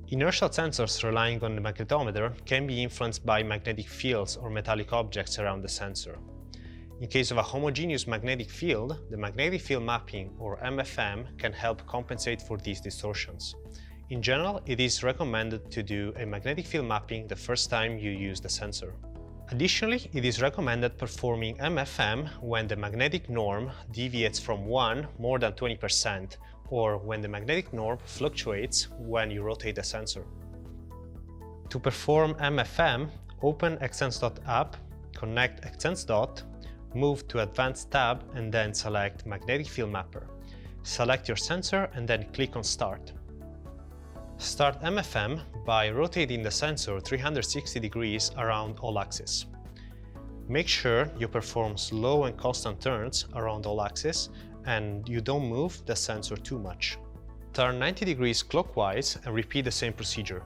Inertial sensors relying on the magnetometer can be influenced by magnetic fields or metallic objects around the sensor. In case of a homogeneous magnetic field, the magnetic field mapping, or MFM, can help compensate for these distortions. In general, it is recommended to do a magnetic field mapping the first time you use the sensor. Additionally, it is recommended performing MFM when the magnetic norm deviates from 1 more than 20%, or when the magnetic norm fluctuates when you rotate the sensor. To perform MFM, open Xsens DOT app, connect Xsens DOT, move to Advanced tab and then select Magnetic Field Mapper. Select your sensor and then click on Start. Start MFM by rotating the sensor 360 degrees around all axes. Make sure you perform slow and constant turns around all axes and you don't move the sensor too much. Turn 90 degrees clockwise and repeat the same procedure.